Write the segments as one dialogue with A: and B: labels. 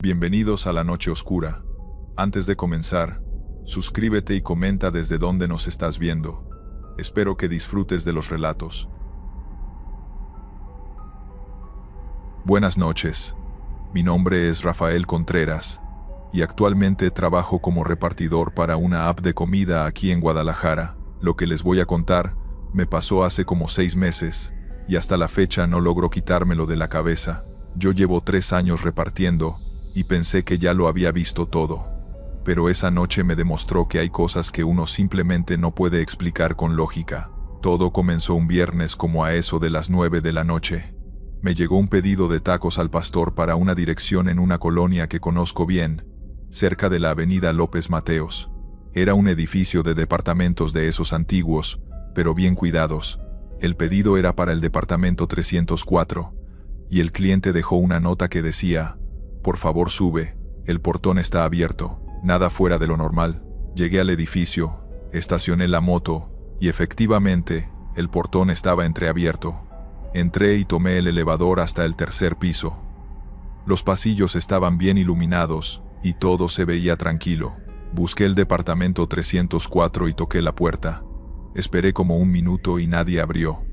A: Bienvenidos a la noche oscura. Antes de comenzar, suscríbete y comenta desde dónde nos estás viendo. Espero que disfrutes de los relatos. Buenas noches. Mi nombre es Rafael Contreras y actualmente trabajo como repartidor para una app de comida aquí en Guadalajara. Lo que les voy a contar me pasó hace como 6 meses y hasta la fecha no logro quitármelo de la cabeza. Yo llevo 3 años repartiendo y pensé que ya lo había visto todo. Pero esa noche me demostró que hay cosas que uno simplemente no puede explicar con lógica. Todo comenzó un viernes como a eso de las 9 de la noche. Me llegó un pedido de tacos al pastor para una dirección en una colonia que conozco bien, cerca de la avenida López Mateos. Era un edificio de departamentos de esos antiguos, pero bien cuidados. El pedido era para el departamento 304, y el cliente dejó una nota que decía: "Por favor sube, el portón está abierto". Nada fuera de lo normal. Llegué al edificio, estacioné la moto, y efectivamente, el portón estaba entreabierto. Entré y tomé el elevador hasta el 3er piso. Los pasillos estaban bien iluminados, y todo se veía tranquilo. Busqué el departamento 304 y toqué la puerta. Esperé como 1 minuto y nadie abrió.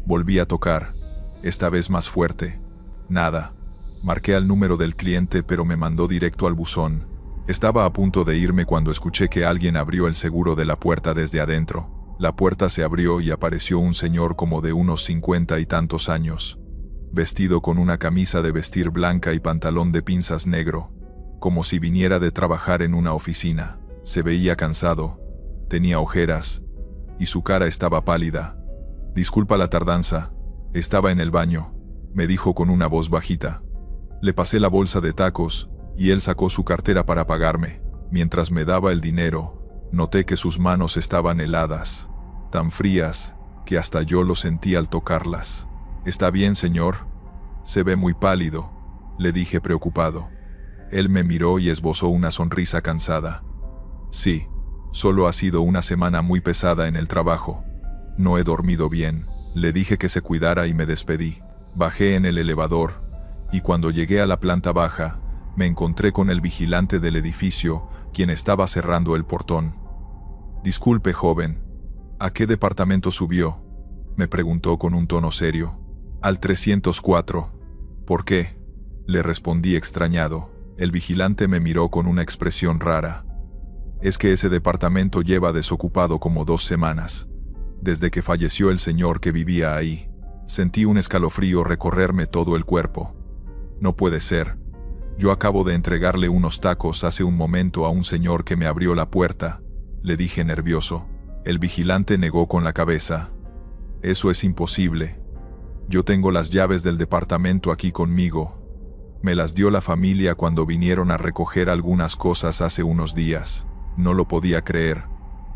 A: Volví a tocar, esta vez más fuerte. Nada. Marqué al número del cliente, pero me mandó directo al buzón. Estaba a punto de irme cuando escuché que alguien abrió el seguro de la puerta desde adentro. La puerta se abrió y apareció un señor como de unos 50 y tantos años, vestido con una camisa de vestir blanca y pantalón de pinzas negro, como si viniera de trabajar en una oficina. Se veía cansado, tenía ojeras, y su cara estaba pálida. «Disculpa la tardanza, estaba en el baño», me dijo con una voz bajita. Le pasé la bolsa de tacos, y él sacó su cartera para pagarme. Mientras me daba el dinero, noté que sus manos estaban heladas, tan frías, que hasta yo lo sentí al tocarlas. «¿Está bien, señor? Se ve muy pálido», le dije preocupado. Él me miró y esbozó una sonrisa cansada. «Sí, solo ha sido una semana muy pesada en el trabajo. No he dormido bien», le dije que se cuidara y me despedí. Bajé en el elevador, y cuando llegué a la planta baja, me encontré con el vigilante del edificio, quien estaba cerrando el portón. «Disculpe, joven, ¿a qué departamento subió?», me preguntó con un tono serio. «Al 304. «¿Por qué?», le respondí extrañado. El vigilante me miró con una expresión rara. «Es que ese departamento lleva desocupado como 2 semanas. Desde que falleció el señor que vivía ahí». Sentí un escalofrío recorrerme todo el cuerpo. «No puede ser. Yo acabo de entregarle unos tacos hace un momento a un señor que me abrió la puerta», le dije nervioso. El vigilante negó con la cabeza. «Eso es imposible. Yo tengo las llaves del departamento aquí conmigo. Me las dio la familia cuando vinieron a recoger algunas cosas hace unos días». No lo podía creer.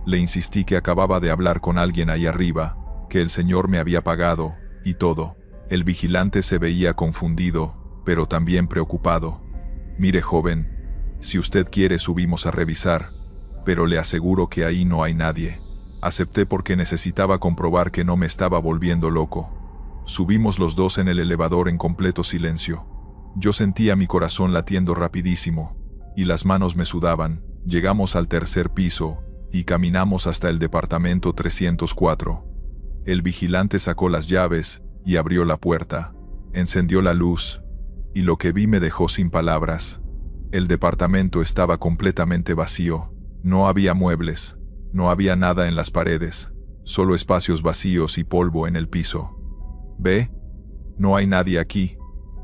A: Le insistí que acababa de hablar con alguien ahí arriba, que el señor me había pagado, y todo. El vigilante se veía confundido, pero también preocupado. «Mire, joven, si usted quiere subimos a revisar, pero le aseguro que ahí no hay nadie». Acepté porque necesitaba comprobar que no me estaba volviendo loco. Subimos los dos en el elevador en completo silencio. Yo sentía mi corazón latiendo rapidísimo, y las manos me sudaban. Llegamos al 3er piso, y caminamos hasta el departamento 304. El vigilante sacó las llaves, y abrió la puerta. Encendió la luz, y lo que vi me dejó sin palabras. El departamento estaba completamente vacío. No había muebles, no había nada en las paredes, solo espacios vacíos y polvo en el piso. «¿Ve? No hay nadie aquí»,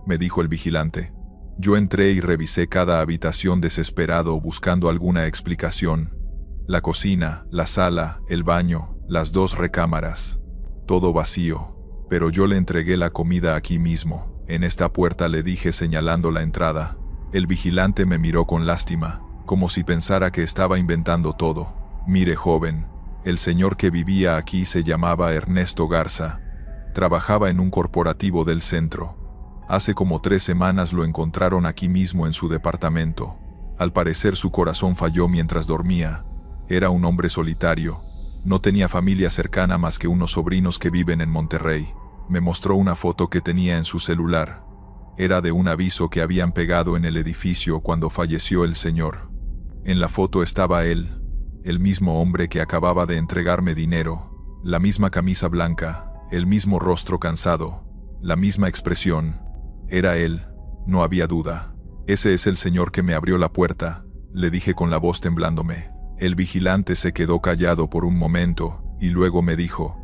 A: me dijo el vigilante. Yo entré y revisé cada habitación desesperado buscando alguna explicación. La cocina, la sala, el baño, las 2 recámaras. Todo vacío. Pero yo le entregué la comida aquí mismo, en esta puerta, le dije señalando la entrada. El vigilante me miró con lástima, como si pensara que estaba inventando todo. «Mire, joven, el señor que vivía aquí se llamaba Ernesto Garza. Trabajaba en un corporativo del centro. Hace como 3 semanas lo encontraron aquí mismo en su departamento. Al parecer su corazón falló mientras dormía. Era un hombre solitario. No tenía familia cercana más que unos sobrinos que viven en Monterrey». Me mostró una foto que tenía en su celular. Era de un aviso que habían pegado en el edificio cuando falleció el señor. En la foto estaba él, el mismo hombre que acababa de entregarme dinero, la misma camisa blanca, el mismo rostro cansado, la misma expresión. Era él, no había duda. Ese es el señor que me abrió la puerta, le dije con la voz temblándome. El vigilante se quedó callado por un momento, y luego me dijo: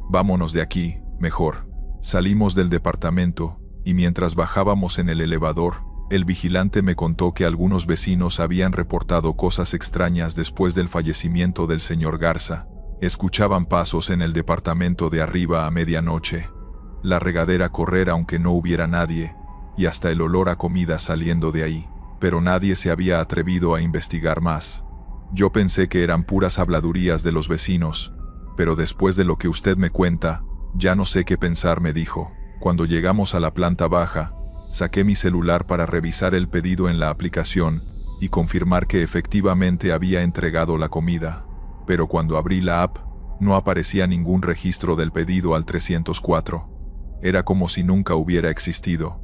A: vámonos de aquí, mejor. Salimos del departamento, y mientras bajábamos en el elevador, el vigilante me contó que algunos vecinos habían reportado cosas extrañas después del fallecimiento del señor Garza. Escuchaban pasos en el departamento de arriba a medianoche, la regadera correr aunque no hubiera nadie, y hasta el olor a comida saliendo de ahí, pero nadie se había atrevido a investigar más. Yo pensé que eran puras habladurías de los vecinos, pero después de lo que usted me cuenta, ya no sé qué pensar, me dijo. Cuando llegamos a la planta baja, saqué mi celular para revisar el pedido en la aplicación y confirmar que efectivamente había entregado la comida, pero cuando abrí la app, no aparecía ningún registro del pedido al 304. Era como si nunca hubiera existido.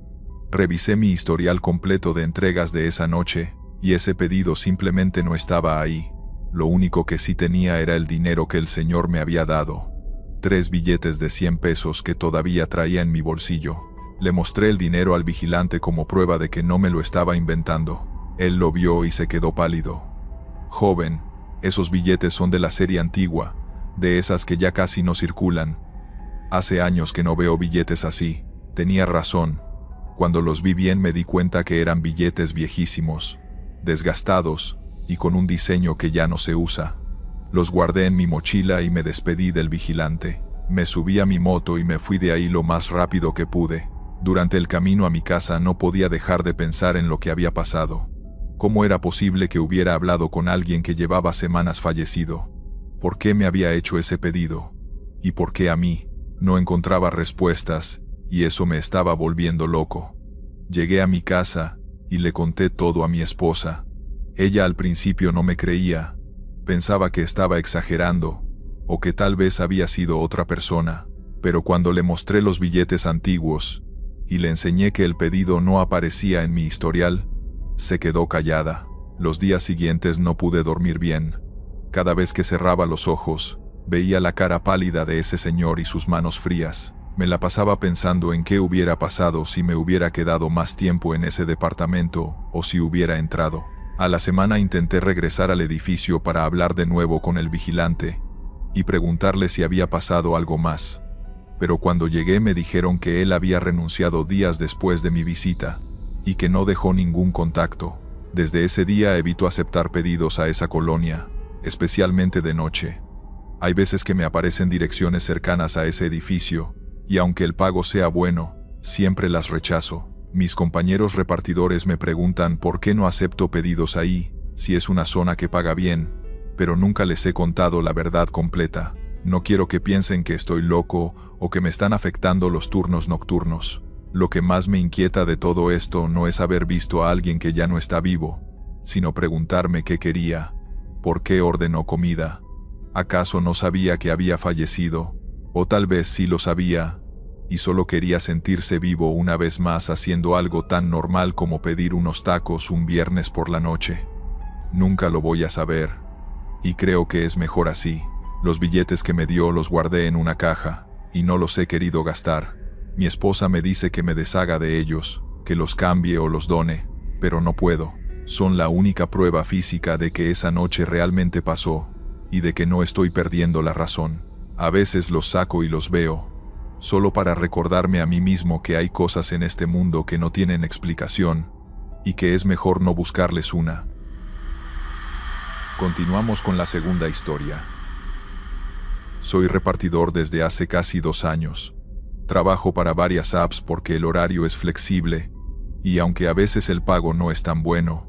A: Revisé mi historial completo de entregas de esa noche, y ese pedido simplemente no estaba ahí. Lo único que sí tenía era el dinero que el señor me había dado. 3 billetes de 100 pesos que todavía traía en mi bolsillo. Le mostré el dinero al vigilante como prueba de que no me lo estaba inventando. Él lo vio y se quedó pálido. Joven, esos billetes son de la serie antigua, de esas que ya casi no circulan. Hace años que no veo billetes así. Tenía razón. Cuando los vi bien me di cuenta que eran billetes viejísimos, desgastados y con un diseño que ya no se usa. Los guardé en mi mochila y me despedí del vigilante. Me subí a mi moto y me fui de ahí lo más rápido que pude. Durante el camino a mi casa no podía dejar de pensar en lo que había pasado. ¿Cómo era posible que hubiera hablado con alguien que llevaba semanas fallecido? ¿Por qué me había hecho ese pedido? ¿Y por qué a mí? No encontraba respuestas, y eso me estaba volviendo loco. Llegué a mi casa y le conté todo a mi esposa. Ella al principio no me creía, pensaba que estaba exagerando, o que tal vez había sido otra persona, pero cuando le mostré los billetes antiguos y le enseñé que el pedido no aparecía en mi historial, se quedó callada. Los días siguientes no pude dormir bien. Cada vez que cerraba los ojos, veía la cara pálida de ese señor y sus manos frías. Me la pasaba pensando en qué hubiera pasado si me hubiera quedado más tiempo en ese departamento o si hubiera entrado. A la semana intenté regresar al edificio para hablar de nuevo con el vigilante y preguntarle si había pasado algo más. Pero cuando llegué me dijeron que él había renunciado días después de mi visita y que no dejó ningún contacto. Desde ese día evito aceptar pedidos a esa colonia, especialmente de noche. Hay veces que me aparecen direcciones cercanas a ese edificio, y aunque el pago sea bueno, siempre las rechazo. Mis compañeros repartidores me preguntan por qué no acepto pedidos ahí, si es una zona que paga bien, pero nunca les he contado la verdad completa. No quiero que piensen que estoy loco o que me están afectando los turnos nocturnos. Lo que más me inquieta de todo esto no es haber visto a alguien que ya no está vivo, sino preguntarme qué quería, por qué ordenó comida. ¿Acaso no sabía que había fallecido? O tal vez sí lo sabía, y solo quería sentirse vivo una vez más haciendo algo tan normal como pedir unos tacos un viernes por la noche. Nunca lo voy a saber, y creo que es mejor así. Los billetes que me dio los guardé en una caja, y no los he querido gastar. Mi esposa me dice que me deshaga de ellos, que los cambie o los done, pero no puedo. Son la única prueba física de que esa noche realmente pasó, y de que no estoy perdiendo la razón. A veces los saco y los veo, solo para recordarme a mí mismo que hay cosas en este mundo que no tienen explicación, y que es mejor no buscarles una. Continuamos con la segunda historia. Soy repartidor desde hace casi 2 años. Trabajo para varias apps porque el horario es flexible, y aunque a veces el pago no es tan bueno,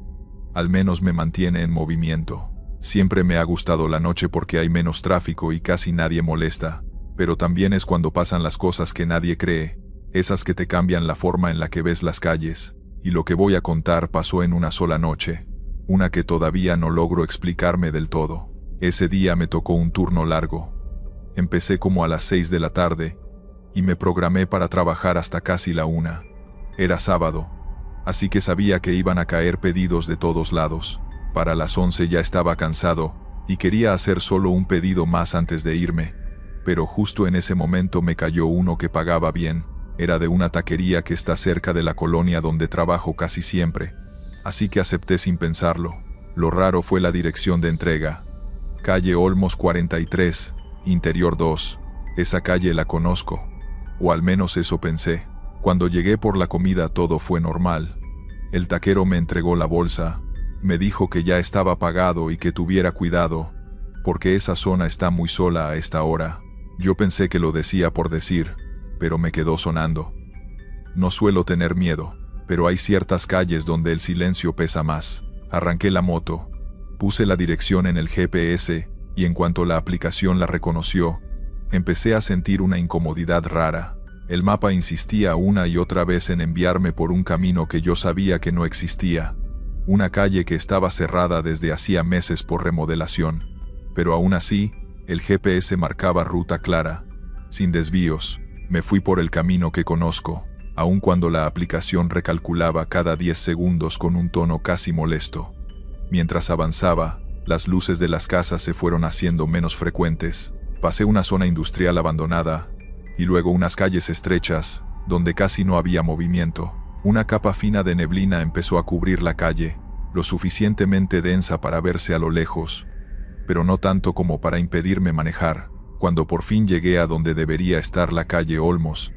A: al menos me mantiene en movimiento. Siempre me ha gustado la noche porque hay menos tráfico y casi nadie molesta, pero también es cuando pasan las cosas que nadie cree, esas que te cambian la forma en la que ves las calles, y lo que voy a contar pasó en una sola noche, una que todavía no logro explicarme del todo. Ese día me tocó un turno largo. Empecé como a las 6 de la tarde, y me programé para trabajar hasta casi la 1. Era sábado, así que sabía que iban a caer pedidos de todos lados. Para las 11 ya estaba cansado, y quería hacer solo un pedido más antes de irme. Pero justo en ese momento me cayó uno que pagaba bien. Era de una taquería que está cerca de la colonia donde trabajo casi siempre. Así que acepté sin pensarlo. Lo raro fue la dirección de entrega. Calle Olmos 43, Interior 2. Esa calle la conozco. O al menos eso pensé. Cuando llegué por la comida todo fue normal. El taquero me entregó la bolsa. Me dijo que ya estaba pagado y que tuviera cuidado, porque esa zona está muy sola a esta hora. Yo pensé que lo decía por decir, pero me quedó sonando. No suelo tener miedo, pero hay ciertas calles donde el silencio pesa más. Arranqué la moto, puse la dirección en el GPS, y en cuanto la aplicación la reconoció, empecé a sentir una incomodidad rara. El mapa insistía una y otra vez en enviarme por un camino que yo sabía que no existía. Una calle que estaba cerrada desde hacía meses por remodelación. Pero aún así, el GPS marcaba ruta clara, sin desvíos. Me fui por el camino que conozco, aun cuando la aplicación recalculaba cada 10 segundos con un tono casi molesto. Mientras avanzaba, las luces de las casas se fueron haciendo menos frecuentes. Pasé una zona industrial abandonada, y luego unas calles estrechas, donde casi no había movimiento. Una capa fina de neblina empezó a cubrir la calle, lo suficientemente densa para verse a lo lejos, pero no tanto como para impedirme manejar. Cuando por fin llegué a donde debería estar la calle Olmos,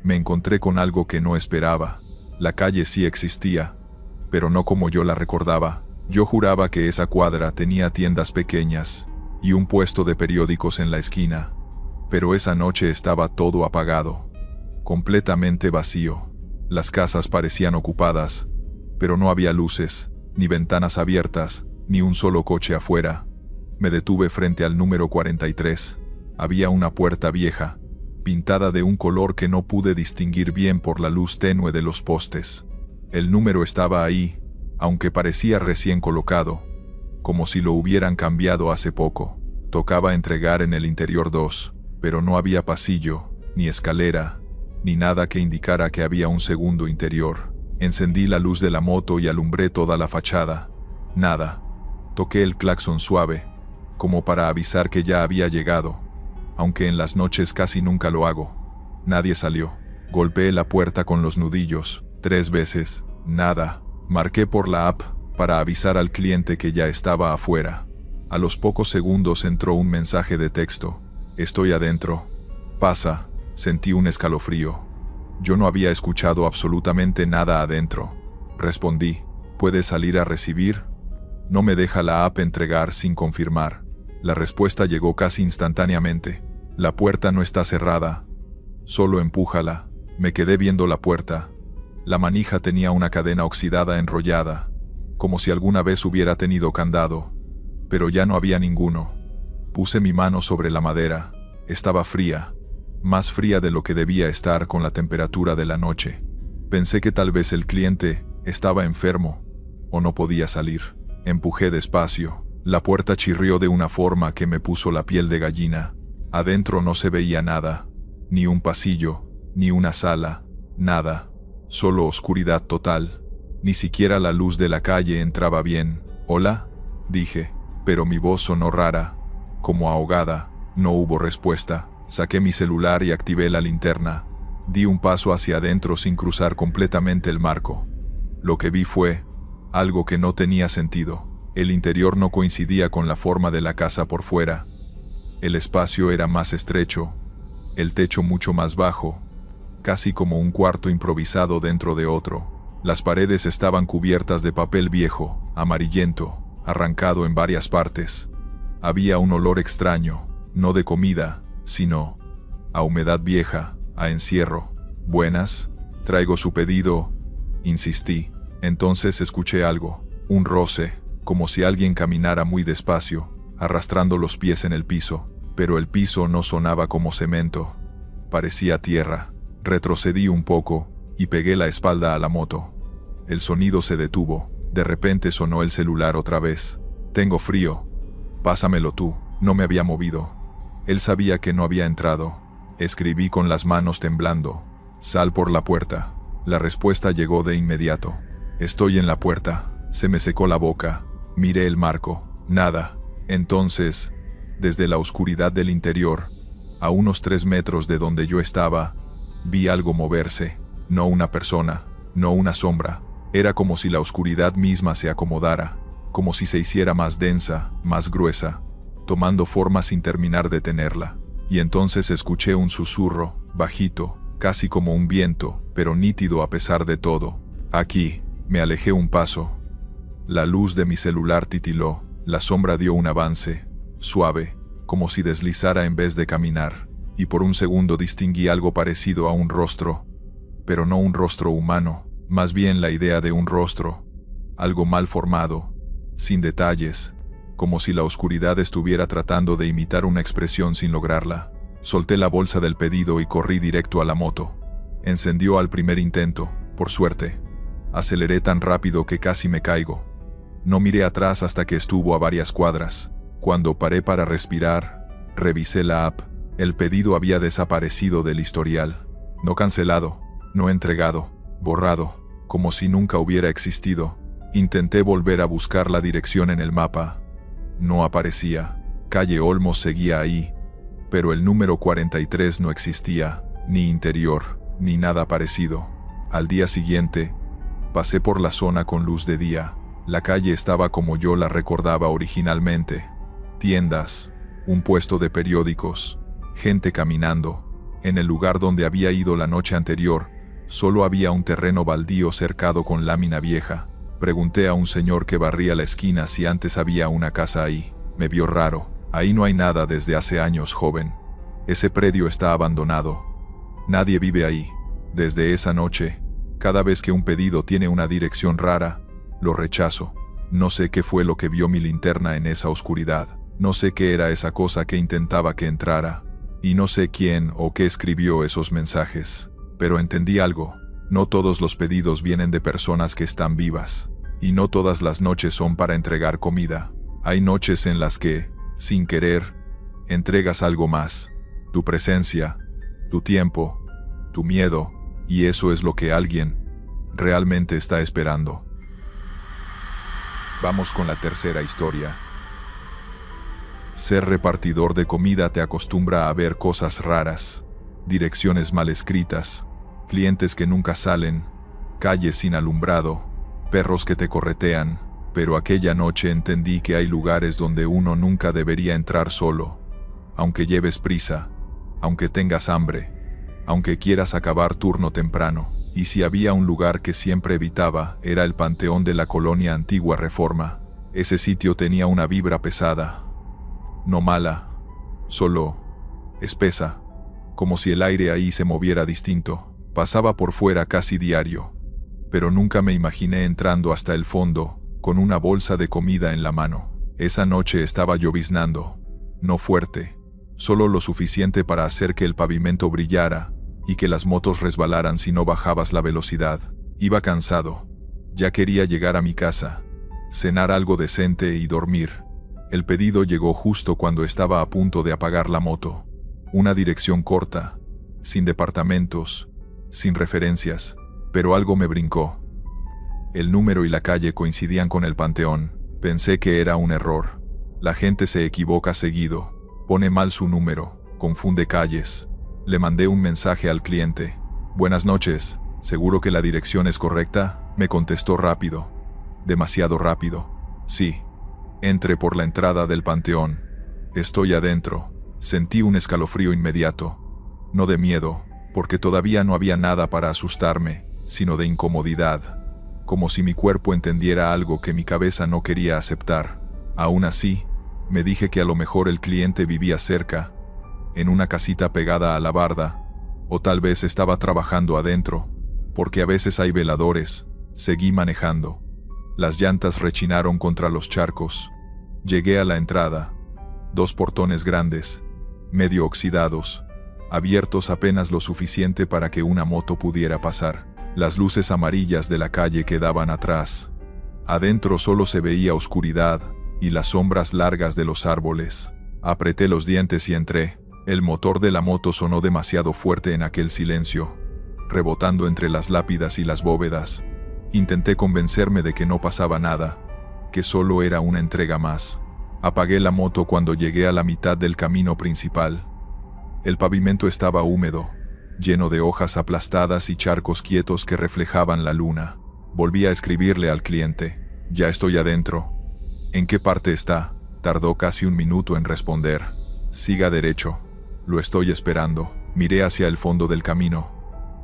A: me encontré con algo que no esperaba. La calle sí existía, pero no como yo la recordaba. Yo juraba que esa cuadra tenía tiendas pequeñas y un puesto de periódicos en la esquina, pero esa noche estaba todo apagado, completamente vacío. Las casas parecían ocupadas, pero no había luces, ni ventanas abiertas, ni un solo coche afuera. Me detuve frente al número 43. Había una puerta vieja, pintada de un color que no pude distinguir bien por la luz tenue de los postes. El número estaba ahí, aunque parecía recién colocado, como si lo hubieran cambiado hace poco. Tocaba entregar en el interior 2, pero no había pasillo, ni escalera, ni nada que indicara que había un segundo interior. Encendí la luz de la moto y alumbré toda la fachada. Nada. Toqué el claxon suave, como para avisar que ya había llegado, aunque en las noches casi nunca lo hago. Nadie salió. Golpeé la puerta con los nudillos, 3 veces. Nada. Marqué por la app para avisar al cliente que ya estaba afuera. A los pocos segundos entró un mensaje de texto. Estoy adentro. Pasa. Sentí un escalofrío. Yo no había escuchado absolutamente nada adentro. Respondí, ¿puede salir a recibir? No me deja la app entregar sin confirmar. La respuesta llegó casi instantáneamente. La puerta no está cerrada. Solo empújala. Me quedé viendo la puerta. La manija tenía una cadena oxidada enrollada, como si alguna vez hubiera tenido candado, pero ya no había ninguno. Puse mi mano sobre la madera. Estaba fría. Más fría de lo que debía estar con la temperatura de la noche. Pensé que tal vez el cliente estaba enfermo o no podía salir. Empujé despacio. La puerta chirrió de una forma que me puso la piel de gallina. Adentro no se veía nada, ni un pasillo, ni una sala, nada. Solo oscuridad total. Ni siquiera la luz de la calle entraba bien. «¿Hola?», dije, pero mi voz sonó rara, como ahogada. No hubo respuesta. Saqué mi celular y activé la linterna. Di un paso hacia adentro sin cruzar completamente el marco. Lo que vi fue algo que no tenía sentido. El interior no coincidía con la forma de la casa por fuera. El espacio era más estrecho, el techo mucho más bajo, casi como un cuarto improvisado dentro de otro. Las paredes estaban cubiertas de papel viejo, amarillento, arrancado en varias partes. Había un olor extraño, no de comida, sino a humedad vieja, a encierro. «Buenas, traigo su pedido», insistí. Entonces escuché algo, un roce, como si alguien caminara muy despacio, arrastrando los pies en el piso, pero el piso no sonaba como cemento, parecía tierra. Retrocedí un poco y pegué la espalda a la moto. El sonido se detuvo. De repente sonó el celular otra vez. «Tengo frío. Pásamelo tú». No me había movido. Él sabía que no había entrado. Escribí con las manos temblando. «Sal por la puerta». La respuesta llegó de inmediato. Estoy en la puerta. Se me secó la boca. Miré el marco. Nada. Entonces, desde la oscuridad del interior, a unos 3 metros de donde yo estaba, vi algo moverse. No una persona, no una sombra. Era como si la oscuridad misma se acomodara, como si se hiciera más densa, más gruesa, tomando forma sin terminar de tenerla. Y entonces escuché un susurro, bajito, casi como un viento, pero nítido a pesar de todo. Aquí. Me alejé un paso. La luz de mi celular titiló. La sombra dio un avance, suave, como si deslizara en vez de caminar, y por un segundo distinguí algo parecido a un rostro, pero no un rostro humano, más bien la idea de un rostro, algo mal formado, sin detalles, como si la oscuridad estuviera tratando de imitar una expresión sin lograrla. Solté la bolsa del pedido y corrí directo a la moto. Encendió al primer intento, por suerte. Aceleré tan rápido que casi me caigo. No miré atrás hasta que estuvo a varias cuadras. Cuando paré para respirar, revisé la app. El pedido había desaparecido del historial. No cancelado, no entregado, borrado, como si nunca hubiera existido. Intenté volver a buscar la dirección en el mapa. No aparecía. Calle Olmos seguía ahí, pero el número 43 no existía, ni interior, ni nada parecido. Al día siguiente, pasé por la zona con luz de día. La calle estaba como yo la recordaba originalmente. Tiendas, un puesto de periódicos, gente caminando. En el lugar donde había ido la noche anterior, solo había un terreno baldío cercado con lámina vieja. Pregunté a un señor que barría la esquina si antes había una casa ahí. Me vio raro. Ahí no hay nada desde hace años, joven. Ese predio está abandonado. Nadie vive ahí. Desde esa noche, cada vez que un pedido tiene una dirección rara, lo rechazo. No sé qué fue lo que vio mi linterna en esa oscuridad. No sé qué era esa cosa que intentaba que entrara. Y no sé quién o qué escribió esos mensajes. Pero entendí algo. No todos los pedidos vienen de personas que están vivas. Y no todas las noches son para entregar comida. Hay noches en las que, sin querer, entregas algo más. Tu presencia, tu tiempo, tu miedo. Y eso es lo que alguien realmente está esperando. Vamos con la tercera historia. Ser repartidor de comida te acostumbra a ver cosas raras, direcciones mal escritas, clientes que nunca salen, calles sin alumbrado, perros que te corretean, pero aquella noche entendí que hay lugares donde uno nunca debería entrar solo, aunque lleves prisa, aunque tengas hambre, aunque quieras acabar turno temprano. Y si había un lugar que siempre evitaba, era el Panteón de la colonia Antigua Reforma. Ese sitio tenía una vibra pesada. No mala, solo espesa, como si el aire ahí se moviera distinto. Pasaba por fuera casi diario, pero nunca me imaginé entrando hasta el fondo, con una bolsa de comida en la mano. Esa noche estaba lloviznando, no fuerte, solo lo suficiente para hacer que el pavimento brillara y que las motos resbalaran si no bajabas la velocidad. Iba cansado, ya quería llegar a mi casa, cenar algo decente y dormir. El pedido llegó justo cuando estaba a punto de apagar la moto. Una dirección corta, sin departamentos, sin referencias, pero algo me brincó. El número y la calle coincidían con el panteón. Pensé que era un error. La gente se equivoca seguido, pone mal su número, confunde calles. Le mandé un mensaje al cliente. Buenas noches, ¿seguro que la dirección es correcta? Me contestó rápido. Demasiado rápido. Sí. Entré por la entrada del panteón. Estoy adentro. Sentí un escalofrío inmediato. No de miedo, porque todavía no había nada para asustarme, sino de incomodidad. Como si mi cuerpo entendiera algo que mi cabeza no quería aceptar. Aún así, me dije que a lo mejor el cliente vivía cerca, en una casita pegada a la barda, o tal vez estaba trabajando adentro, porque a veces hay veladores. Seguí manejando. Las llantas rechinaron contra los charcos. Llegué a la entrada. 2 portones grandes, medio oxidados, abiertos apenas lo suficiente para que una moto pudiera pasar. Las luces amarillas de la calle quedaban atrás. Adentro solo se veía oscuridad y las sombras largas de los árboles. Apreté los dientes y entré. El motor de la moto sonó demasiado fuerte en aquel silencio. rebotando entre las lápidas y las bóvedas. Intenté convencerme de que no pasaba nada, que solo era una entrega más. Apagué la moto cuando llegué a la mitad del camino principal. El pavimento estaba húmedo, lleno de hojas aplastadas y charcos quietos que reflejaban la luna. Volví a escribirle al cliente. Ya estoy adentro. ¿En qué parte está? Tardó casi un minuto en responder. Siga derecho. Lo estoy esperando. Miré hacia el fondo del camino.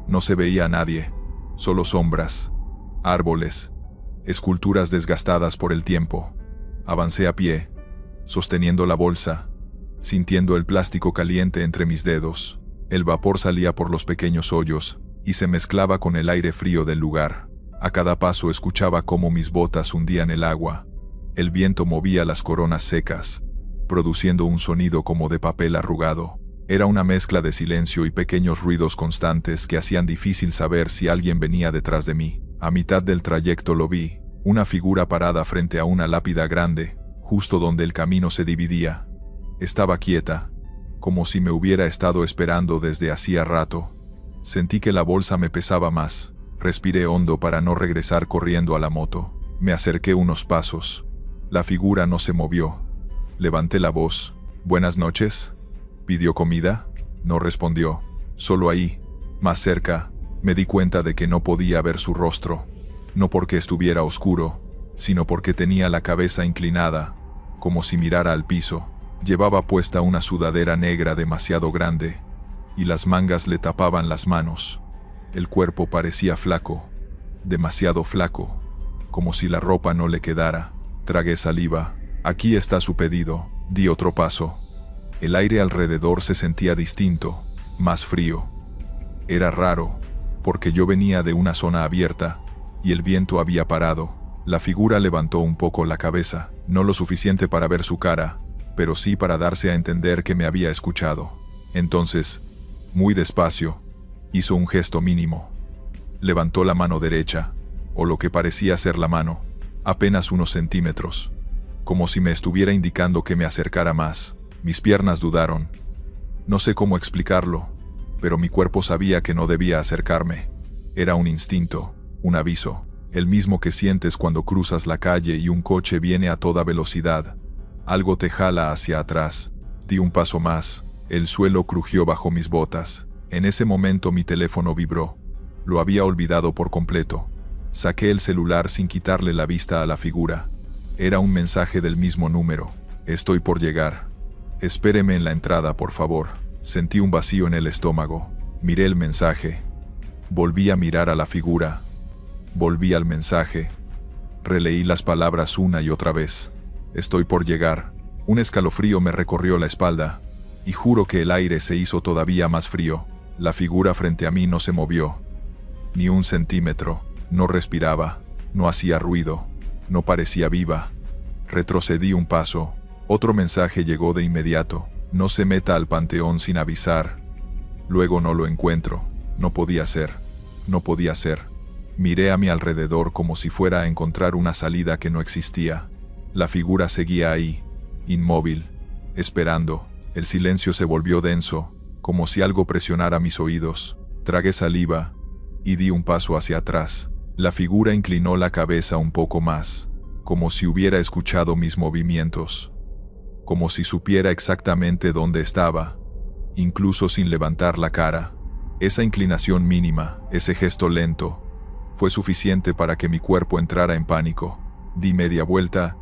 A: No se veía a nadie, solo sombras, árboles, esculturas desgastadas por el tiempo. Avancé a pie, sosteniendo la bolsa, sintiendo el plástico caliente entre mis dedos. El vapor salía por los pequeños hoyos y se mezclaba con el aire frío del lugar. A cada paso escuchaba cómo mis botas hundían el agua. El viento movía las coronas secas, produciendo un sonido como de papel arrugado. Era una mezcla de silencio y pequeños ruidos constantes que hacían difícil saber si alguien venía detrás de mí. A mitad del trayecto lo vi, una figura parada frente a una lápida grande, justo donde el camino se dividía. Estaba quieta, como si me hubiera estado esperando desde hacía rato. Sentí que la bolsa me pesaba más. Respiré hondo para no regresar corriendo a la moto. Me acerqué unos pasos. La figura no se movió. Levanté la voz. «Buenas noches». ¿Pidió comida? No respondió. Solo ahí, más cerca, me di cuenta de que no podía ver su rostro. No porque estuviera oscuro, sino porque tenía la cabeza inclinada, como si mirara al piso. Llevaba puesta una sudadera negra demasiado grande, y las mangas le tapaban las manos. El cuerpo parecía flaco, demasiado flaco, como si la ropa no le quedara. Tragué saliva. «Aquí está su pedido». Di otro paso. El aire alrededor se sentía distinto, más frío. Era raro, porque yo venía de una zona abierta, y el viento había parado. La figura levantó un poco la cabeza, no lo suficiente para ver su cara, pero sí para darse a entender que me había escuchado. Entonces, muy despacio, hizo un gesto mínimo. Levantó la mano derecha, o lo que parecía ser la mano, apenas unos centímetros, como si me estuviera indicando que me acercara más. Mis piernas dudaron. No sé cómo explicarlo, pero mi cuerpo sabía que no debía acercarme. Era un instinto, un aviso, el mismo que sientes cuando cruzas la calle y un coche viene a toda velocidad. Algo te jala hacia atrás. Di un paso más. El suelo crujió bajo mis botas. En ese momento mi teléfono vibró. Lo había olvidado por completo. Saqué el celular sin quitarle la vista a la figura. Era un mensaje del mismo número. «Estoy por llegar. Espéreme en la entrada, por favor». Sentí un vacío en el estómago. Miré el mensaje. Volví a mirar a la figura. Volví al mensaje. Releí las palabras una y otra vez. «Estoy por llegar». Un escalofrío me recorrió la espalda, y juro que el aire se hizo todavía más frío. La figura frente a mí no se movió. Ni un centímetro. No respiraba. No hacía ruido. No parecía viva. Retrocedí un paso. Otro mensaje llegó de inmediato. «No se meta al panteón sin avisar». Luego no lo encuentro. No podía ser. No podía ser. Miré a mi alrededor como si fuera a encontrar una salida que no existía. La figura seguía ahí, inmóvil, esperando. El silencio se volvió denso, como si algo presionara mis oídos. Tragué saliva y di un paso hacia atrás. La figura inclinó la cabeza un poco más, como si hubiera escuchado mis movimientos, como si supiera exactamente dónde estaba, incluso sin levantar la cara. Esa inclinación mínima, ese gesto lento, fue suficiente para que mi cuerpo entrara en pánico. Di media vuelta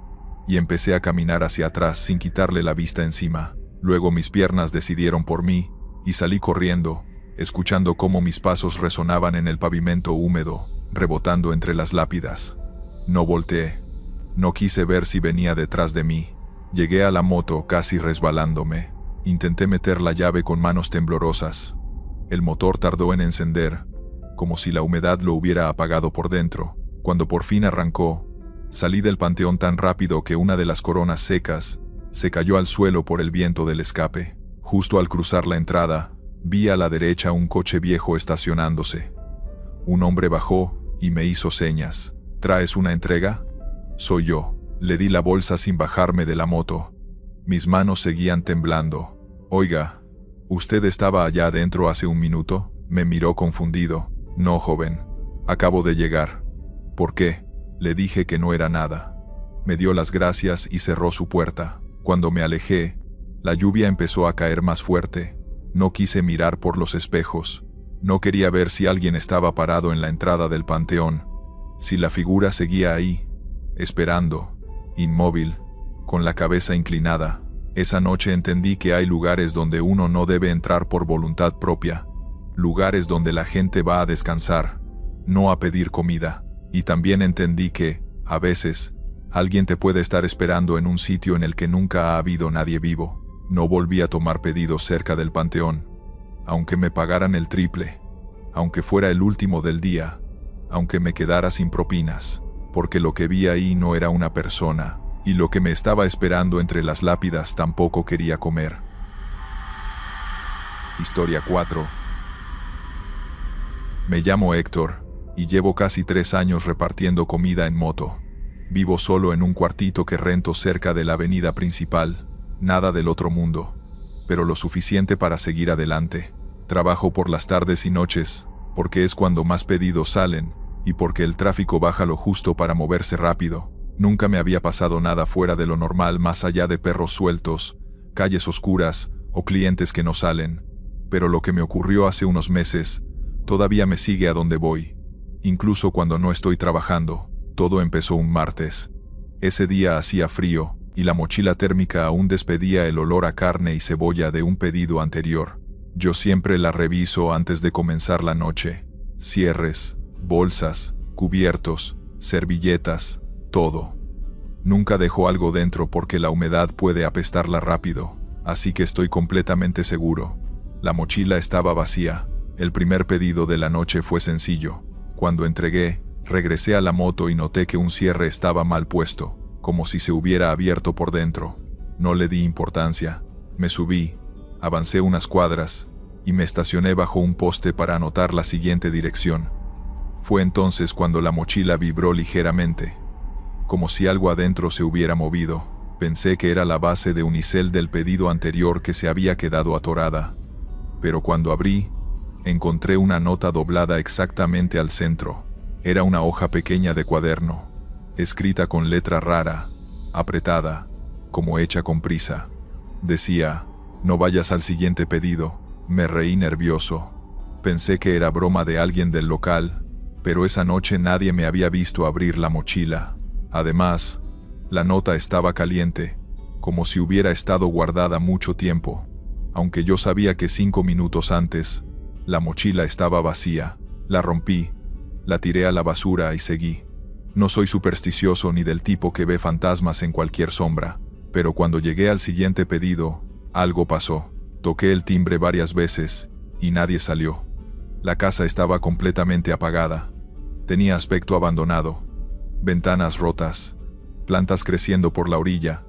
A: y empecé a caminar hacia atrás sin quitarle la vista encima. Luego mis piernas decidieron por mí y salí corriendo, escuchando cómo mis pasos resonaban en el pavimento húmedo, rebotando entre las lápidas. No volteé. No quise ver si venía detrás de mí. Llegué a la moto casi resbalándome. Intenté meter la llave con manos temblorosas. El motor tardó en encender, como si la humedad lo hubiera apagado por dentro. Cuando por fin arrancó, salí del panteón tan rápido que una de las coronas secas se cayó al suelo por el viento del escape. Justo al cruzar la entrada, vi a la derecha un coche viejo estacionándose. Un hombre bajó y me hizo señas. «¿Traes una entrega?» «Soy yo». Le di la bolsa sin bajarme de la moto. Mis manos seguían temblando. «Oiga, ¿usted estaba allá adentro hace un minuto?» Me miró confundido. No, joven. Acabo de llegar. ¿Por qué? Le dije que no era nada. Me dio las gracias y cerró su puerta. Cuando me alejé, la lluvia empezó a caer más fuerte. No quise mirar por los espejos. No quería ver si alguien estaba parado en la entrada del panteón. Si la figura seguía ahí, esperando, inmóvil, con la cabeza inclinada. Esa noche entendí que hay lugares donde uno no debe entrar por voluntad propia. Lugares donde la gente va a descansar, no a pedir comida. Y también entendí que, a veces, alguien te puede estar esperando en un sitio en el que nunca ha habido nadie vivo. No volví a tomar pedidos cerca del panteón. Aunque me pagaran el triple, aunque fuera el último del día, aunque me quedara sin propinas, porque lo que vi ahí no era una persona, y lo que me estaba esperando entre las lápidas tampoco quería comer. Historia 4. Me llamo Héctor, y llevo casi 3 años repartiendo comida en moto. Vivo solo en un cuartito que rento cerca de la avenida principal, nada del otro mundo, pero lo suficiente para seguir adelante. Trabajo por las tardes y noches, porque es cuando más pedidos salen, y porque el tráfico baja lo justo para moverse rápido. Nunca me había pasado nada fuera de lo normal más allá de perros sueltos, calles oscuras o clientes que no salen. Pero lo que me ocurrió hace unos meses, todavía me sigue a donde voy. Incluso cuando no estoy trabajando, todo empezó un martes. Ese día hacía frío, y la mochila térmica aún despedía el olor a carne y cebolla de un pedido anterior. Yo siempre la reviso antes de comenzar la noche. Cierres, bolsas, cubiertos, servilletas, todo. Nunca dejo algo dentro porque la humedad puede apestarla rápido, así que estoy completamente seguro. La mochila estaba vacía. El primer pedido de la noche fue sencillo. Cuando entregué, regresé a la moto y noté que un cierre estaba mal puesto, como si se hubiera abierto por dentro. No le di importancia. Me subí, avancé unas cuadras, y me estacioné bajo un poste para anotar la siguiente dirección. Fue entonces cuando la mochila vibró ligeramente, como si algo adentro se hubiera movido. Pensé que era la base de unicel del pedido anterior que se había quedado atorada. Pero cuando abrí, encontré una nota doblada exactamente al centro. Era una hoja pequeña de cuaderno, escrita con letra rara, apretada, como hecha con prisa. Decía: "No vayas al siguiente pedido". Me reí nervioso. Pensé que era broma de alguien del local, pero esa noche nadie me había visto abrir la mochila. Además, la nota estaba caliente, como si hubiera estado guardada mucho tiempo, aunque yo sabía que 5 minutos antes, la mochila estaba vacía. La rompí, la tiré a la basura y seguí. No soy supersticioso ni del tipo que ve fantasmas en cualquier sombra, pero cuando llegué al siguiente pedido, algo pasó. Toqué el timbre varias veces, y nadie salió. La casa estaba completamente apagada. Tenía aspecto abandonado. Ventanas rotas, plantas creciendo por la orilla,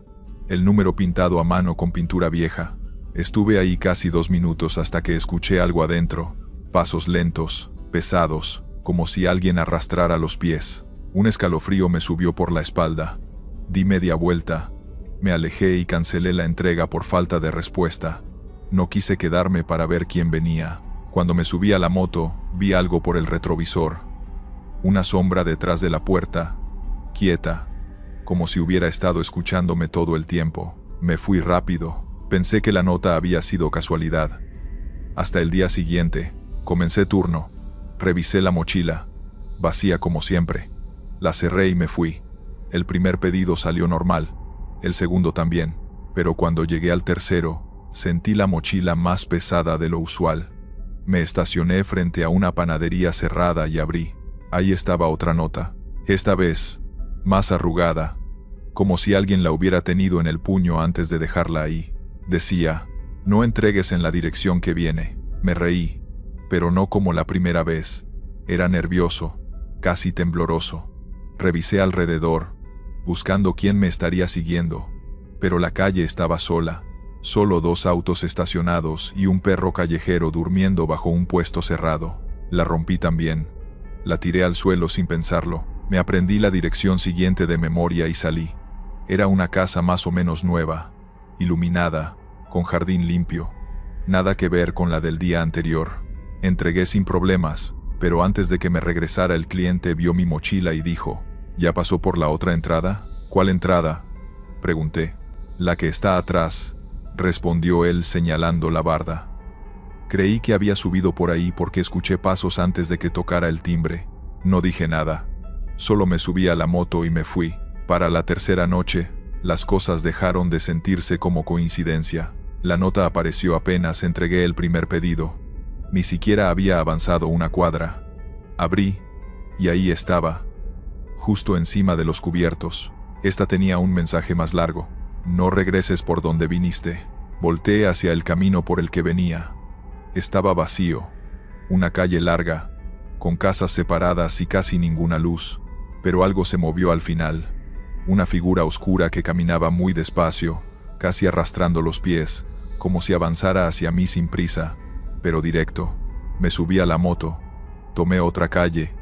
A: el número pintado a mano con pintura vieja. Estuve ahí casi 2 minutos hasta que escuché algo adentro. Pasos lentos, pesados, como si alguien arrastrara los pies. Un escalofrío me subió por la espalda. Di media vuelta, me alejé y cancelé la entrega por falta de respuesta. No quise quedarme para ver quién venía. Cuando me subí a la moto, vi algo por el retrovisor. Una sombra detrás de la puerta, quieta, como si hubiera estado escuchándome todo el tiempo. Me fui rápido. Pensé que la nota había sido casualidad. Hasta el día siguiente, comencé turno. Revisé la mochila, vacía como siempre. La cerré y me fui. El primer pedido salió normal, el segundo también, pero cuando llegué al tercero, sentí la mochila más pesada de lo usual. Me estacioné frente a una panadería cerrada y abrí. Ahí estaba otra nota, esta vez, más arrugada, como si alguien la hubiera tenido en el puño antes de dejarla ahí. Decía: "No entregues en la dirección que viene". Me reí, pero no como la primera vez. Era nervioso, casi tembloroso. Revisé alrededor, buscando quién me estaría siguiendo, pero la calle estaba sola. Solo 2 autos estacionados y un perro callejero durmiendo bajo un puesto cerrado. La rompí también. La tiré al suelo sin pensarlo. Me aprendí la dirección siguiente de memoria y salí. Era una casa más o menos nueva, iluminada, con jardín limpio. Nada que ver con la del día anterior. Entregué sin problemas, Pero antes de que me regresara el cliente vio mi mochila y dijo, ¿ya pasó por la otra entrada? ¿Cuál entrada?, pregunté. La que está atrás, respondió él señalando la barda. Creí que había subido por ahí porque escuché pasos antes de que tocara el timbre. No dije nada. Solo me subí a la moto y me fui. Para la tercera noche, las cosas dejaron de sentirse como coincidencia. La nota apareció apenas entregué el primer pedido. Ni siquiera había avanzado una cuadra. Abrí, y ahí estaba, justo encima de los cubiertos. Esta tenía un mensaje más largo. No regreses por donde viniste. Volteé hacia el camino por el que venía. Estaba vacío. Una calle larga, con casas separadas y casi ninguna luz. Pero algo se movió al final. Una figura oscura que caminaba muy despacio, casi arrastrando los pies, como si avanzara hacia mí sin prisa, pero directo. Me subí a la moto, tomé otra calle,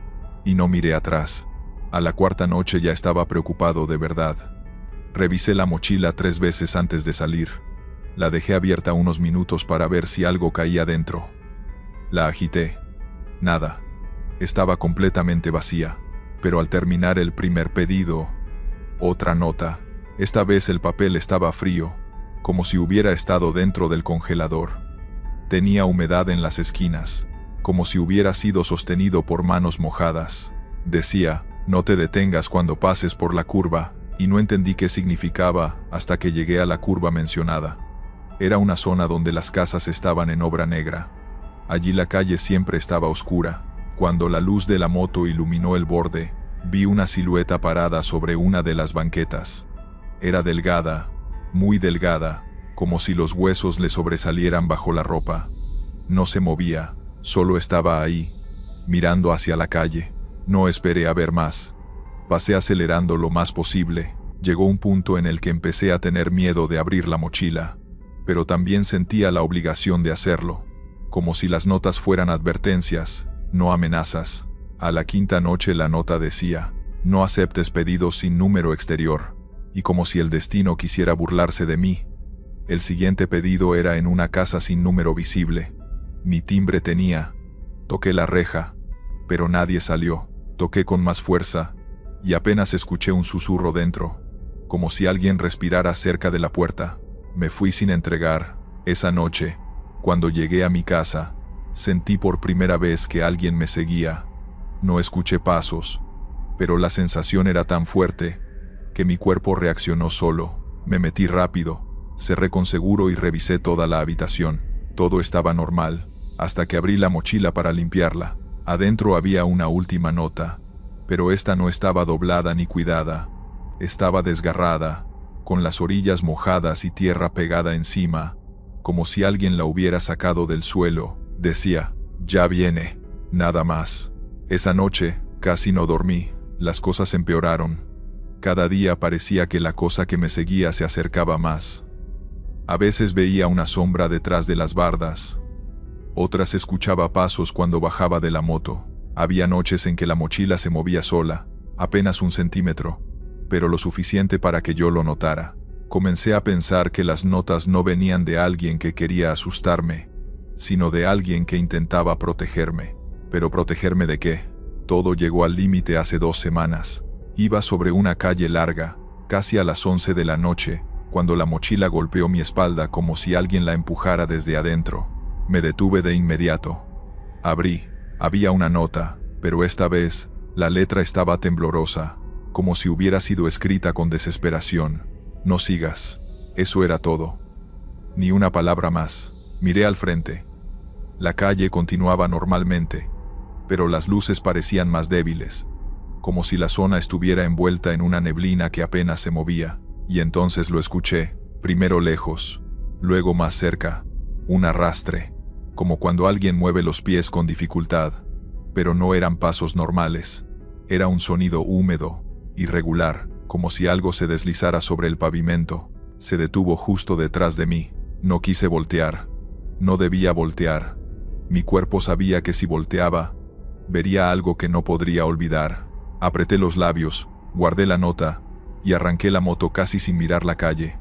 A: y no miré atrás. A la cuarta noche ya estaba preocupado de verdad. Revisé la mochila 3 veces antes de salir. La dejé abierta unos minutos para ver si algo caía dentro. La agité. Nada. Estaba completamente vacía. Pero al terminar el primer pedido, otra nota. Esta vez el papel estaba frío, como si hubiera estado dentro del congelador. Tenía humedad en las esquinas, como si hubiera sido sostenido por manos mojadas. Decía, no te detengas cuando pases por la curva, y no entendí qué significaba hasta que llegué a la curva mencionada. Era una zona donde las casas estaban en obra negra. Allí la calle siempre estaba oscura. Cuando la luz de la moto iluminó el borde, vi una silueta parada sobre una de las banquetas. Era delgada, muy delgada, como si los huesos le sobresalieran bajo la ropa. No se movía, solo estaba ahí, mirando hacia la calle. No esperé a ver más. Pasé acelerando lo más posible. Llegó un punto en el que empecé a tener miedo de abrir la mochila, pero también sentía la obligación de hacerlo, como si las notas fueran advertencias, no amenazas. A la quinta noche la nota decía, no aceptes pedidos sin número exterior, y como si el destino quisiera burlarse de mí. El siguiente pedido era en una casa sin número visible. Ni timbre tenía. Toqué la reja, pero nadie salió. Toqué con más fuerza, y apenas escuché un susurro dentro, como si alguien respirara cerca de la puerta. Me fui sin entregar. Esa noche, cuando llegué a mi casa, sentí por primera vez que alguien me seguía. No escuché pasos, pero la sensación era tan fuerte que mi cuerpo reaccionó solo. Me metí rápido, cerré con seguro y revisé toda la habitación. Todo estaba normal, hasta que abrí la mochila para limpiarla. Adentro había una última nota, pero esta no estaba doblada ni cuidada. Estaba desgarrada, con las orillas mojadas y tierra pegada encima, como si alguien la hubiera sacado del suelo. Decía, ya viene, nada más. Esa noche, casi no dormí. Las cosas empeoraron. Cada día parecía que la cosa que me seguía se acercaba más. A veces veía una sombra detrás de las bardas. Otras escuchaba pasos cuando bajaba de la moto. Había noches en que la mochila se movía sola, apenas 1 centímetro, pero lo suficiente para que yo lo notara. Comencé a pensar que las notas no venían de alguien que quería asustarme, sino de alguien que intentaba protegerme. ¿Pero protegerme de qué? Todo llegó al límite hace 2 semanas. Iba sobre una calle larga, casi a las 11 de la noche, cuando la mochila golpeó mi espalda como si alguien la empujara desde adentro. Me detuve de inmediato. Abrí. Había una nota, pero esta vez, la letra estaba temblorosa, como si hubiera sido escrita con desesperación. No sigas. Eso era todo. Ni una palabra más. Miré al frente. La calle continuaba normalmente, pero las luces parecían más débiles, como si la zona estuviera envuelta en una neblina que apenas se movía. Y entonces lo escuché, primero lejos, luego más cerca, un arrastre, como cuando alguien mueve los pies con dificultad, pero no eran pasos normales. Era un sonido húmedo, irregular, como si algo se deslizara sobre el pavimento. Se detuvo justo detrás de mí. No quise voltear. No debía voltear. Mi cuerpo sabía que si volteaba, vería algo que no podría olvidar. Apreté los labios, guardé la nota, y arranqué la moto casi sin mirar la calle.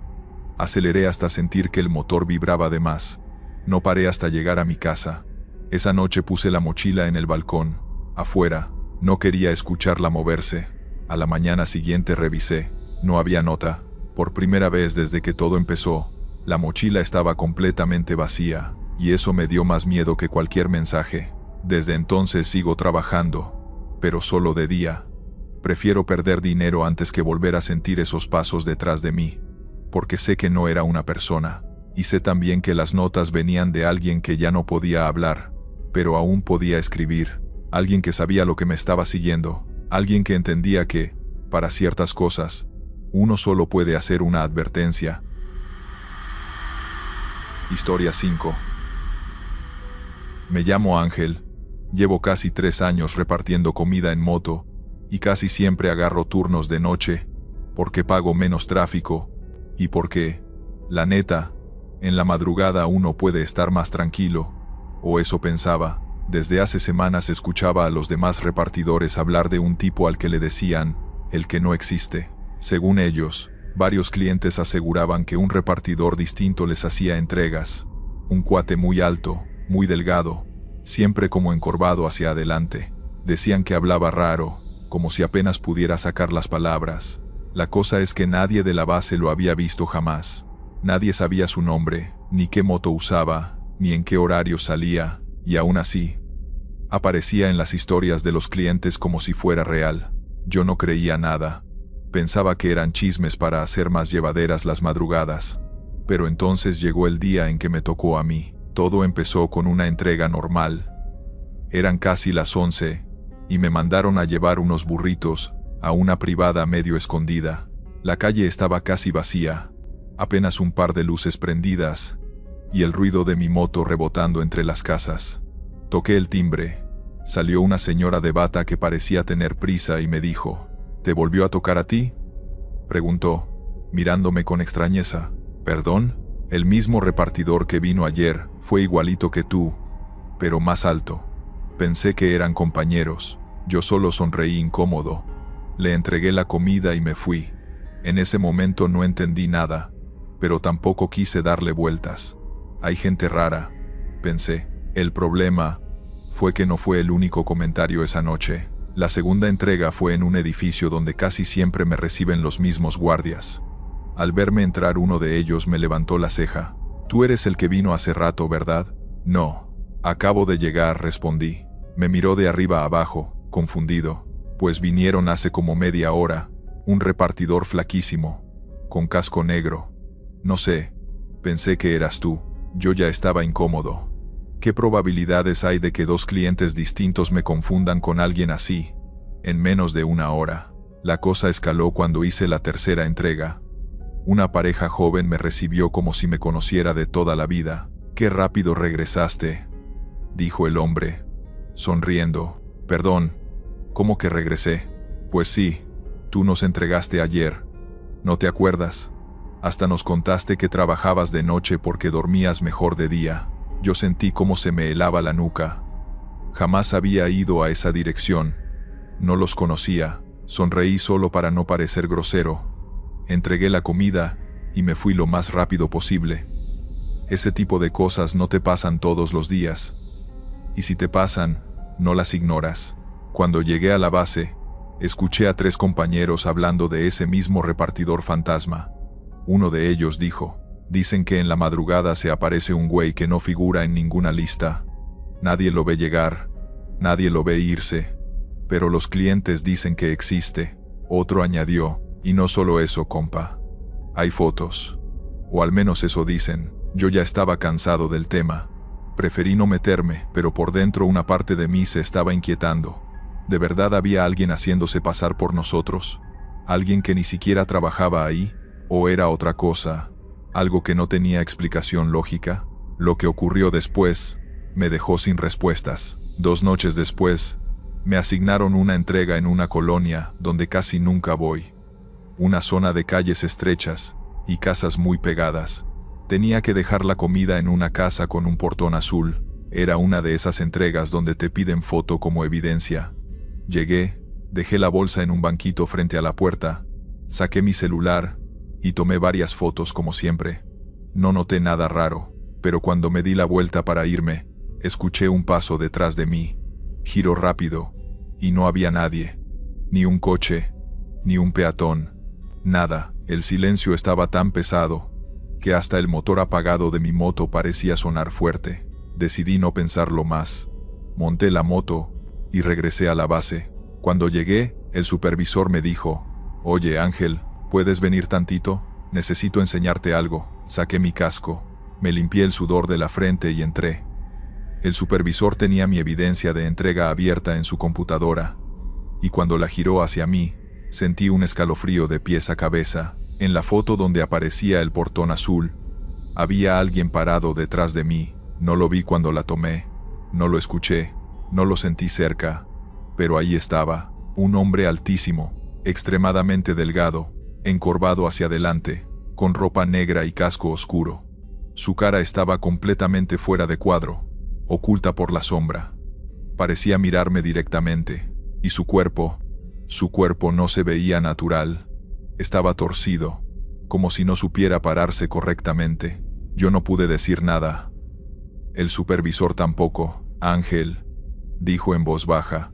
A: Aceleré hasta sentir que el motor vibraba de más. No paré hasta llegar a mi casa. Esa noche puse la mochila en el balcón, afuera. No quería escucharla moverse. A la mañana siguiente revisé. No había nota. Por primera vez desde que todo empezó, la mochila estaba completamente vacía, y eso me dio más miedo que cualquier mensaje. Desde entonces sigo trabajando, pero solo de día. Prefiero perder dinero antes que volver a sentir esos pasos detrás de mí, porque sé que no era una persona, y sé también que las notas venían de alguien que ya no podía hablar, pero aún podía escribir, alguien que sabía lo que me estaba siguiendo, alguien que entendía que, para ciertas cosas, uno solo puede hacer una advertencia. Historia 5. Me llamo Ángel. Llevo casi 3 años repartiendo comida en moto, y casi siempre agarro turnos de noche, porque pago menos tráfico, y porque, la neta, en la madrugada uno puede estar más tranquilo, o eso pensaba. Desde hace semanas escuchaba a los demás repartidores hablar de un tipo al que le decían, el que no existe. Según ellos, varios clientes aseguraban que un repartidor distinto les hacía entregas. Un cuate muy alto, muy delgado, siempre como encorvado hacia adelante. Decían que hablaba raro, como si apenas pudiera sacar las palabras. La cosa es que nadie de la base lo había visto jamás. Nadie sabía su nombre, ni qué moto usaba, ni en qué horario salía, y aún así, aparecía en las historias de los clientes como si fuera real. Yo no creía nada. Pensaba que eran chismes para hacer más llevaderas las madrugadas. Pero entonces llegó el día en que me tocó a mí. Todo empezó con una entrega normal. Eran casi las 11, y me mandaron a llevar unos burritos a una privada medio escondida. La calle estaba casi vacía, apenas un par de luces prendidas, y el ruido de mi moto rebotando entre las casas. Toqué el timbre. Salió una señora de bata que parecía tener prisa y me dijo, ¿te volvió a tocar a ti?, preguntó, mirándome con extrañeza. ¿Perdón? El mismo repartidor que vino ayer fue igualito que tú, pero más alto. Pensé que eran compañeros. Yo solo sonreí incómodo. Le entregué la comida y me fui. En ese momento no entendí nada, pero tampoco quise darle vueltas. Hay gente rara, pensé. El problema fue que no fue el único comentario esa noche. La segunda entrega fue en un edificio donde casi siempre me reciben los mismos guardias. Al verme entrar, uno de ellos me levantó la ceja. «Tú eres el que vino hace rato, ¿verdad?» «No. Acabo de llegar», respondí. Me miró de arriba a abajo, confundido. «Pues vinieron hace como media hora. Un repartidor flaquísimo, con casco negro. No sé. Pensé que eras tú». Yo ya estaba incómodo. ¿Qué probabilidades hay de que 2 clientes distintos me confundan con alguien así, en menos de una hora? La cosa escaló cuando hice la tercera entrega. Una pareja joven me recibió como si me conociera de toda la vida. «Qué rápido regresaste», dijo el hombre, sonriendo. «Perdón, ¿cómo que regresé?» «Pues sí, tú nos entregaste ayer. ¿No te acuerdas? Hasta nos contaste que trabajabas de noche porque dormías mejor de día». Yo sentí cómo se me helaba la nuca. Jamás había ido a esa dirección. No los conocía. Sonreí solo para no parecer grosero. Entregué la comida y me fui lo más rápido posible. Ese tipo de cosas no te pasan todos los días. Y si te pasan, no las ignoras. Cuando llegué a la base, escuché a 3 compañeros hablando de ese mismo repartidor fantasma. Uno de ellos dijo, «Dicen que en la madrugada se aparece un güey que no figura en ninguna lista. Nadie lo ve llegar, nadie lo ve irse, pero los clientes dicen que existe». Otro añadió, «Y no solo eso, compa. Hay fotos. O al menos eso dicen». Yo ya estaba cansado del tema. Preferí no meterme, pero por dentro una parte de mí se estaba inquietando. ¿De verdad había alguien haciéndose pasar por nosotros? ¿Alguien que ni siquiera trabajaba ahí? ¿O era otra cosa? Algo que no tenía explicación lógica. Lo que ocurrió después me dejó sin respuestas. 2 noches después, me asignaron una entrega en una colonia donde casi nunca voy. Una zona de calles estrechas y casas muy pegadas. Tenía que dejar la comida en una casa con un portón azul. Era una de esas entregas donde te piden foto como evidencia. Llegué, dejé la bolsa en un banquito frente a la puerta, saqué mi celular y tomé varias fotos como siempre. No noté nada raro, pero cuando me di la vuelta para irme, Escuché un paso detrás de mí. Giro rápido, y no había nadie. Ni un coche, ni un peatón. Nada. El silencio estaba tan pesado que hasta el motor apagado de mi moto parecía sonar fuerte. Decidí no pensarlo más. Monté la moto y regresé a la base. Cuando llegué, el supervisor me dijo: «Oye, Ángel, ¿puedes venir tantito? Necesito enseñarte algo». Saqué mi casco, me limpié el sudor de la frente y entré. El supervisor tenía mi evidencia de entrega abierta en su computadora, y cuando la giró hacia mí, sentí un escalofrío de pies a cabeza. En la foto donde aparecía el portón azul, había alguien parado detrás de mí. No lo vi cuando la tomé, no lo escuché, no lo sentí cerca, pero ahí estaba, un hombre altísimo, extremadamente delgado, encorvado hacia adelante, con ropa negra y casco oscuro. Su cara estaba completamente fuera de cuadro, oculta por la sombra. Parecía mirarme directamente, y su cuerpo no se veía natural. Estaba torcido, como si no supiera pararse correctamente. Yo no pude decir nada. El supervisor tampoco. «Ángel», dijo en voz baja,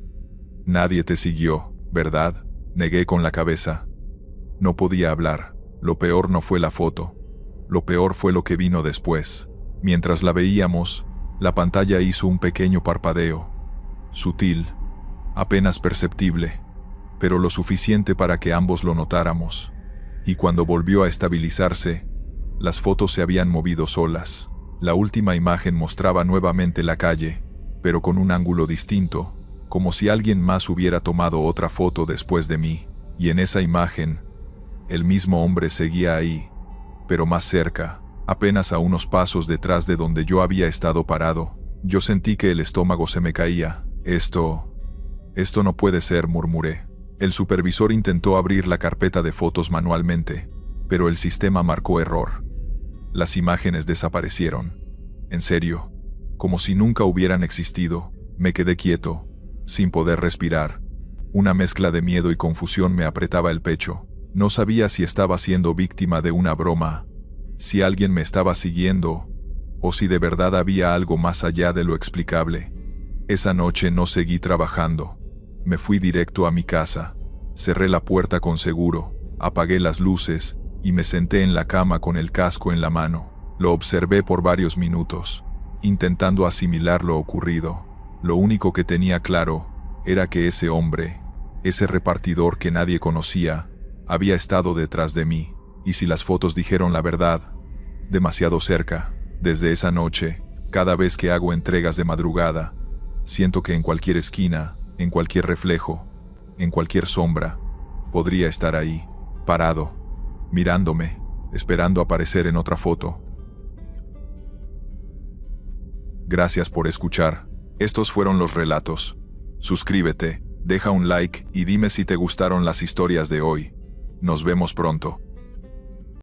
A: «nadie te siguió, ¿verdad?». Negué con la cabeza. No podía hablar. Lo peor no fue la foto. Lo peor fue lo que vino después. Mientras la veíamos, la pantalla hizo un pequeño parpadeo. Sutil, apenas perceptible, pero lo suficiente para que ambos lo notáramos. Y cuando volvió a estabilizarse, las fotos se habían movido solas. La última imagen mostraba nuevamente la calle, pero con un ángulo distinto, como si alguien más hubiera tomado otra foto después de mí. Y en esa imagen, el mismo hombre seguía ahí, pero más cerca, apenas a unos pasos detrás de donde yo había estado parado. Yo sentí que el estómago se me caía. Esto no puede ser», murmuré. El supervisor intentó abrir la carpeta de fotos manualmente, pero el sistema marcó error. Las imágenes desaparecieron. En serio, como si nunca hubieran existido. Me quedé quieto, sin poder respirar. Una mezcla de miedo y confusión me apretaba el pecho. No sabía si estaba siendo víctima de una broma, si alguien me estaba siguiendo, o si de verdad había algo más allá de lo explicable. Esa noche no seguí trabajando. Me fui directo a mi casa, cerré la puerta con seguro, apagué las luces y me senté en la cama con el casco en la mano. Lo observé por varios minutos, intentando asimilar lo ocurrido. Lo único que tenía claro era que ese hombre, ese repartidor que nadie conocía, había estado detrás de mí, y si las fotos dijeron la verdad, demasiado cerca. Desde esa noche, cada vez que hago entregas de madrugada, siento que en cualquier esquina, en cualquier reflejo, en cualquier sombra, podría estar ahí, parado, mirándome, esperando aparecer en otra foto. Gracias por escuchar. Estos fueron los relatos. Suscríbete, deja un like y dime si te gustaron las historias de hoy. Nos vemos pronto.